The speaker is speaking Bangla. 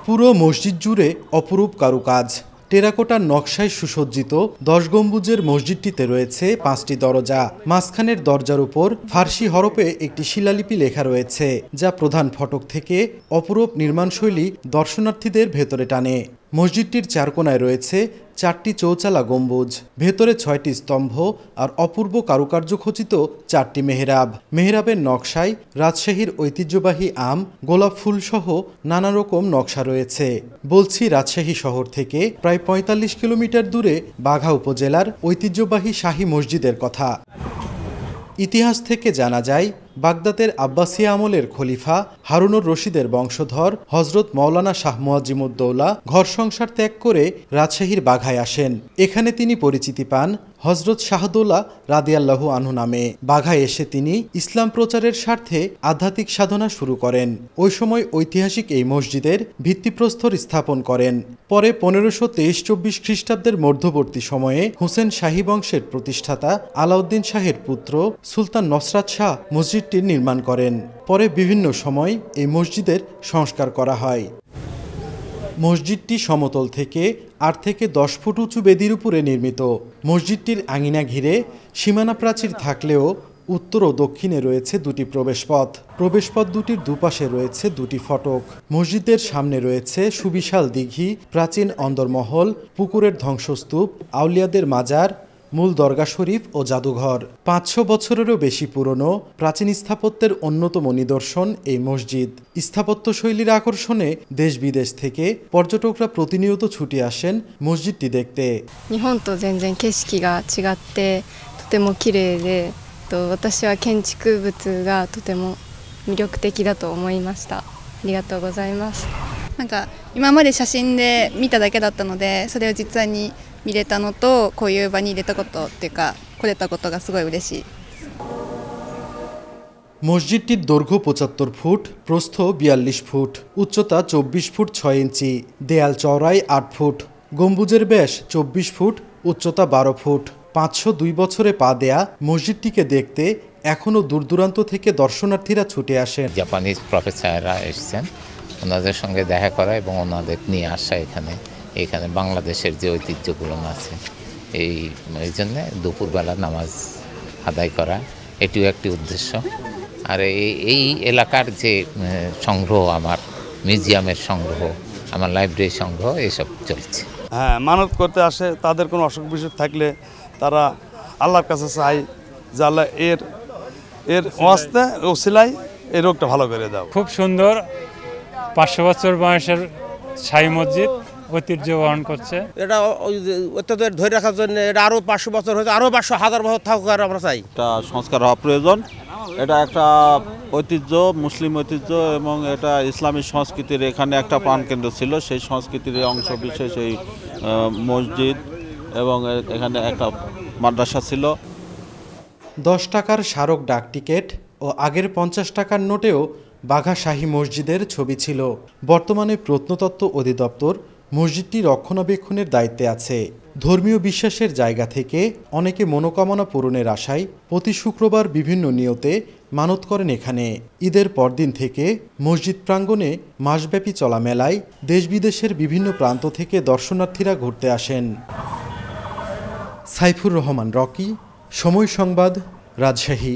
পুরো মসজিদ জুড়ে অপরূপ কারুকাজ। টেরাকোটার নকশায় সুসজ্জিত 10 গম্বুজের মসজিদটিতে রয়েছে 5টি দরজা। মাঝখানের দরজার উপর ফার্সি হরফে একটি শিলালিপি লেখা রয়েছে, যা প্রধান ফটক থেকে অপরূপ নির্মাণশৈলী দর্শনার্থীদের ভেতরে টানে। মসজিদটির চারকোনায় রয়েছে 4টি চৌচালা গম্বুজ, ভেতরে 6টি স্তম্ভ আর অপূর্ব কারুকার্য খচিত 4টি মেহরাব। মেহরাবের নকশায় রাজশাহীর ঐতিহ্যবাহী আম, গোলাপ ফুল সহ নানা রকম নকশা রয়েছে। বলছি রাজশাহী শহর থেকে প্রায় 45 কিলোমিটার দূরে বাঘা উপজেলার ঐতিহ্যবাহী শাহী মসজিদের কথা। ইতিহাস থেকে জানা যায়, বাগদাদের আব্বাসিয়া আমলের খলিফা হারুনুর রশিদের বংশধর হজরত মৌলানা শাহ মুয়াজ্জিমুদ্দৌলা ঘর সংসার ত্যাগ করে রাজশাহীর বাঘায় আসেন। এখানে তিনি পরিচিতি পান হজরত শাহদৌলা রাদিয়াল্লাহু আনহু নামে। বাঘায় এসে তিনি ইসলাম প্রচারের স্বার্থে আধ্যাত্মিক সাধনা শুরু করেন। ওই সময় ঐতিহাসিক এই মসজিদের ভিত্তিপ্রস্তর স্থাপন করেন। পরে 1523-24 খ্রিস্টাব্দের মধ্যবর্তী সময়ে হুসেন শাহী বংশের প্রতিষ্ঠাতা আলাউদ্দিন শাহের পুত্র সুলতান নসরাত শাহ মসজিদটির নির্মাণ করেন। পরে বিভিন্ন সময় এই মসজিদের সংস্কার করা হয়। মসজিদটি সমতল থেকে 8 থেকে 10 ফুট উঁচু বেদির উপরে নির্মিত। মসজিদটির আঙিনা ঘিরে সীমানা প্রাচীর থাকলেও উত্তর ও দক্ষিণে রয়েছে 2টি প্রবেশপথ। প্রবেশপথ দুটির দুপাশে রয়েছে 2টি ফটক। মসজিদের সামনে রয়েছে সুবিশাল দিঘি, প্রাচীন অন্দরমহল, পুকুরের ধ্বংসস্তূপ, আউলিয়াদের মাজার, মূল দরগা শরীফ ও জাদুঘর। 500 বছরেরও বেশি পুরনো প্রাচীন স্থাপত্যের অন্যতম নিদর্শন এই মসজিদ। স্থাপত্যশৈলীর আকর্ষণে দেশ বিদেশ থেকে পর্যটকরা প্রতিনিয়ত ছুটে আসেন মসজিদটি দেখতে। 日本と全然景色が違ってとても綺麗で、私は建築物がとても魅力的だと思いました。ありがとうございます。なんか今まで写真で見ただけだったので、それを実際に見れたのと、こういう場に出たことっていうか来れたことがすごい嬉しい。মসজিদটির দৈর্ঘ্য 75 ফুট, প্রস্থ 42 ফুট, উচ্চতা 24 ফুট 6 ইঞ্চি, দেয়াল চওড়াই 8 ফুট, গম্বুজের ব্যাস 24 ফুট, উচ্চতা 12 ফুট। 502 বছরে পা দেয়া মসজিদটিকে দেখতে এখনও দূর দূরান্ত থেকে দর্শনার্থীরা ছুটে আসেন। জাপানিজ প্রফেসররা এসেছেন, ওনাদের সঙ্গে দেখা করা এবং ওনাদের নিয়ে আসা এখানে বাংলাদেশের যে ঐতিহ্যগুলো আছে এই জন্য দুপুরবেলা নামাজ আদায় করা এটিও একটি উদ্দেশ্য। আর এই এলাকার যে সংগ্রহ, আমার মিউজিয়ামের সংগ্রহ, আমার লাইব্রেরি সংগ্রহ, এসব চলছে। হ্যাঁ, মানত করতে আসে, তাদের কোনো অসুখ বিসুখ থাকলে তারা আল্লাহর কাছে চায় যে আল্লাহ এর ওয়াস্তে ওসিলায় এই রোগটা ভালো করে দাও। খুব সুন্দর, 500 বছর বয়সের শাহী মসজিদ ঐতিহ্য বহন করছে। এটা ঐতিহ্য ধরে রাখার জন্য এটা আরও 500 বছর হয়েছে, আরও 500,000 বছর থাকুক, আর আমরা চাই। এটা সংস্কার হওয়া প্রয়োজন। এটা একটা ঐতিহ্য, মুসলিম ঐতিহ্য, এবং এটা ইসলামী সংস্কৃতির এখানে একটা প্রাণকেন্দ্র ছিল। সেই সংস্কৃতির অংশ বিশেষ এই মসজিদ, এবং এখানে একটা মাদ্রাসা ছিল। 10 টাকার স্মারক ডাক টিকিট ও আগের 50 টাকার নোটেও বাঘা শাহী মসজিদের ছবি ছিল। বর্তমানে প্রত্নতত্ত্ব অধিদপ্তর মসজিদটি রক্ষণাবেক্ষণের দায়িত্বে আছে। ধর্মীয় বিশ্বাসের জায়গা থেকে অনেকে মনোকামনা পূরণের আশায় প্রতি শুক্রবার বিভিন্ন নিয়তে মানত করেন এখানে। ঈদের পরদিন থেকে মসজিদ প্রাঙ্গণে মাসব্যাপী চলা মেলায় দেশ বিদেশের বিভিন্ন প্রান্ত থেকে দর্শনার্থীরা ঘুরতে আসেন। সাইফুর রহমান রকি, সময় সংবাদ, রাজশাহী।